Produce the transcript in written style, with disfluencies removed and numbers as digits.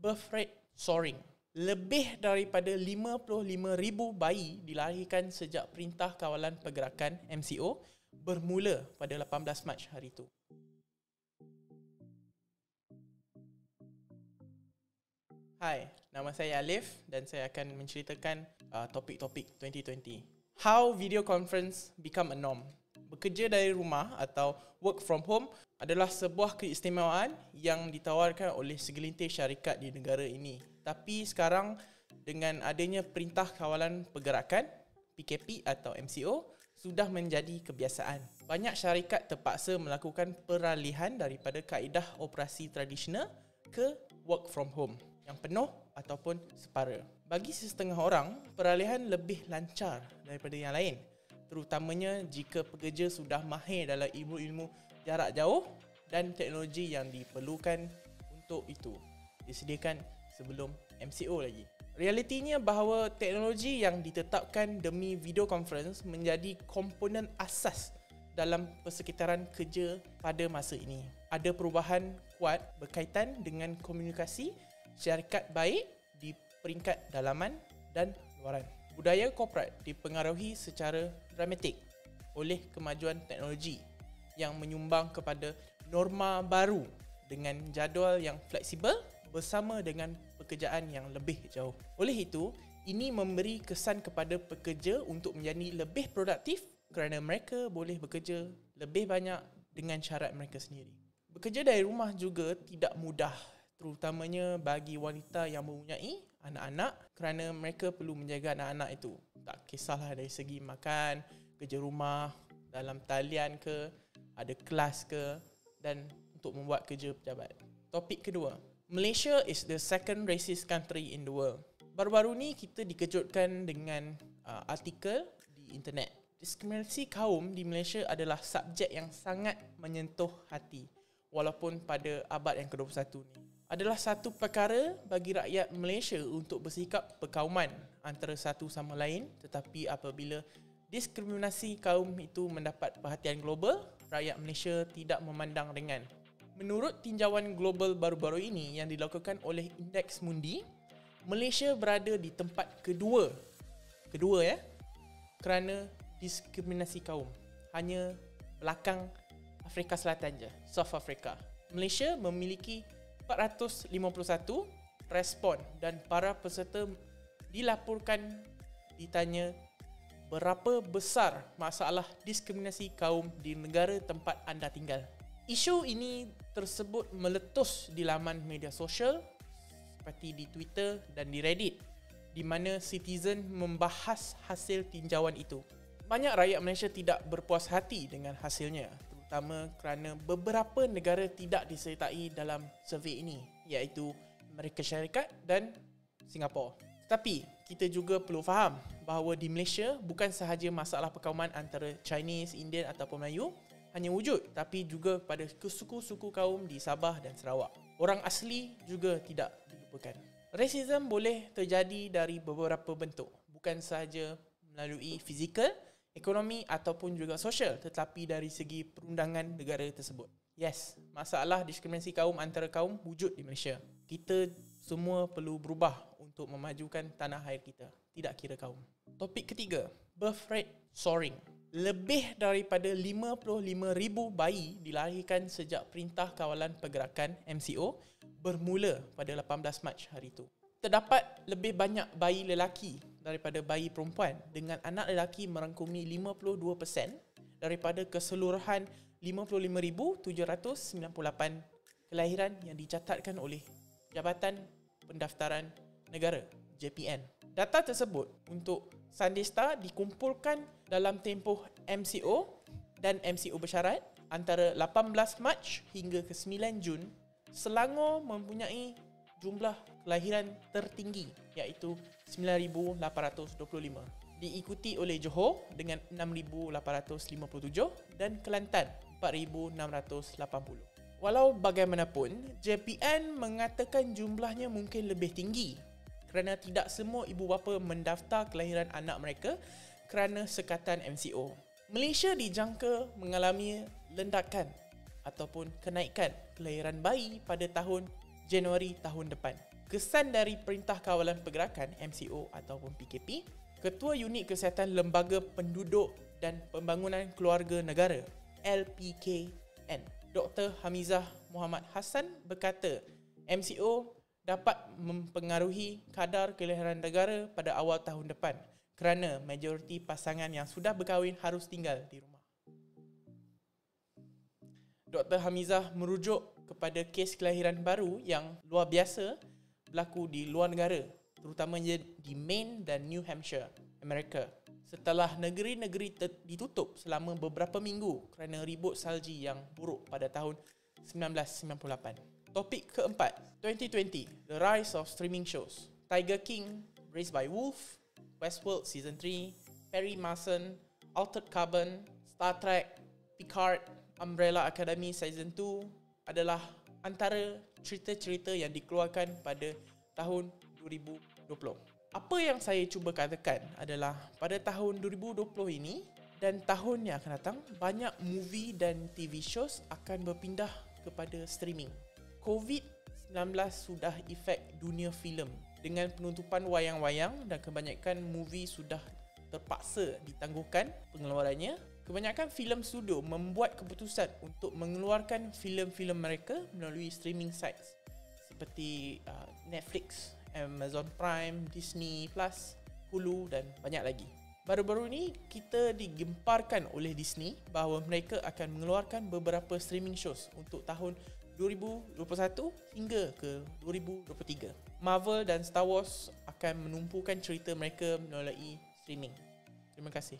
birth rate soaring. Lebih daripada 55,000 bayi dilahirkan sejak Perintah Kawalan Pergerakan MCO bermula pada 18 Mac hari itu. Hai, nama saya Alif dan saya akan menceritakan topik-topik 2020. How video conference become a norm. Bekerja dari rumah atau work from home adalah sebuah keistimewaan yang ditawarkan oleh segelintir syarikat di negara ini. Tapi sekarang dengan adanya Perintah Kawalan Pergerakan PKP atau MCO sudah menjadi kebiasaan. Banyak syarikat terpaksa melakukan peralihan daripada kaedah operasi tradisional ke work from home yang penuh ataupun separa. Bagi sesetengah orang, peralihan lebih lancar daripada yang lain, terutamanya jika pekerja sudah mahir dalam ilmu-ilmu jarak jauh dan teknologi yang diperlukan untuk itu disediakan sebelum MCO lagi. Realitinya bahawa teknologi yang ditetapkan demi video conference menjadi komponen asas dalam persekitaran kerja pada masa ini. Ada perubahan kuat berkaitan dengan komunikasi syarikat baik di peringkat dalaman dan luaran. Budaya korporat dipengaruhi secara dramatik oleh kemajuan teknologi yang menyumbang kepada norma baru dengan jadual yang fleksibel bersama dengan pekerjaan yang lebih jauh. Oleh itu, ini memberi kesan kepada pekerja untuk menjadi lebih produktif kerana mereka boleh bekerja lebih banyak dengan syarat mereka sendiri. Bekerja dari rumah juga tidak mudah, terutamanya bagi wanita yang mempunyai anak-anak kerana mereka perlu menjaga anak-anak itu. Tak kisahlah dari segi makan, kerja rumah, dalam talian ke, ada kelas ke dan untuk membuat kerja pejabat. Topik kedua, Malaysia is the second racist country in the world. Baru-baru ni kita dikejutkan dengan artikel di internet. Diskriminasi kaum di Malaysia adalah subjek yang sangat menyentuh hati walaupun pada abad yang ke-21 ni. Adalah satu perkara bagi rakyat Malaysia untuk bersikap perkauman antara satu sama lain, tetapi apabila diskriminasi kaum itu mendapat perhatian global, rakyat Malaysia tidak memandang ringan. Menurut tinjauan global baru-baru ini yang dilakukan oleh Indeks Mundi, Malaysia berada di tempat kedua kerana diskriminasi kaum. Hanya belakang Afrika Selatan je, South Africa. Malaysia memiliki 451 respon dan para peserta dilaporkan ditanya berapa besar masalah diskriminasi kaum di negara tempat anda tinggal. Isu ini tersebut meletus di laman media sosial seperti di Twitter dan di Reddit, di mana citizen membahas hasil tinjauan itu. Banyak rakyat Malaysia tidak berpuas hati dengan hasilnya, terutama kerana beberapa negara tidak disertai dalam survey ini, iaitu Amerika Syarikat dan Singapura. Tetapi kita juga perlu faham bahawa di Malaysia bukan sahaja masalah perkauman antara Chinese, Indian ataupun Melayu hanya wujud, tapi juga pada suku-suku kaum di Sabah dan Sarawak. Orang asli juga tidak dilupakan. Racism boleh terjadi dari beberapa bentuk, bukan sahaja melalui fizikal, ekonomi ataupun juga sosial, tetapi dari segi perundangan negara tersebut. Yes, masalah diskriminasi kaum antara kaum wujud di Malaysia. Kita semua perlu berubah untuk memajukan tanah air kita, tidak kira kaum. Topik ketiga, birth rate soaring. Lebih daripada 55,000 bayi dilahirkan sejak Perintah Kawalan Pergerakan MCO bermula pada 18 Mac hari itu. Terdapat lebih banyak bayi lelaki daripada bayi perempuan, dengan anak lelaki merangkumi 52% daripada keseluruhan 55,798 kelahiran yang dicatatkan oleh Jabatan Pendaftaran Negara JPN. Data tersebut untuk Sandesta dikumpulkan dalam tempoh MCO dan MCO bersyarat antara 18 Mac hingga ke 9 Jun. Selangor mempunyai jumlah kelahiran tertinggi iaitu 9,825, diikuti oleh Johor dengan 6,857 dan Kelantan 4,680. Walau bagaimanapun, JPN mengatakan jumlahnya mungkin lebih tinggi kerana tidak semua ibu bapa mendaftar kelahiran anak mereka kerana sekatan MCO. Malaysia dijangka mengalami lendakan ataupun kenaikan kelahiran bayi pada tahun Januari tahun depan. Kesan dari Perintah Kawalan Pergerakan MCO ataupun PKP, Ketua Unit Kesihatan Lembaga Penduduk dan Pembangunan Keluarga Negara LPKN, Dr. Hamizah Muhammad Hassan berkata, MCO dapat mempengaruhi kadar kelahiran negara pada awal tahun depan kerana majoriti pasangan yang sudah berkahwin harus tinggal di rumah. Dr. Hamizah merujuk kepada kes kelahiran baru yang luar biasa berlaku di luar negara, terutamanya di Maine dan New Hampshire, Amerika, setelah negeri-negeri ditutup selama beberapa minggu kerana ribut salji yang buruk pada tahun 1998. Topik keempat, 2020, The Rise of Streaming Shows. Tiger King, Raised by Wolf, Westworld Season 3, Perry Mason, Altered Carbon, Star Trek, Picard, Umbrella Academy Season 2 adalah antara cerita-cerita yang dikeluarkan pada tahun 2020. Apa yang saya cuba katakan adalah pada tahun 2020 ini dan tahun yang akan datang, banyak movie dan TV shows akan berpindah kepada streaming. COVID-19 sudah efek dunia filem dengan penutupan wayang-wayang dan kebanyakan movie sudah terpaksa ditangguhkan pengeluarannya. Kebanyakan filem studio membuat keputusan untuk mengeluarkan filem-filem mereka melalui streaming sites seperti Netflix, Amazon Prime, Disney Plus, Hulu dan banyak lagi. Baru-baru ini kita digemparkan oleh Disney bahawa mereka akan mengeluarkan beberapa streaming shows untuk tahun 2021 hingga ke 2023. Marvel dan Star Wars akan menumpukan cerita mereka melalui streaming. Terima kasih.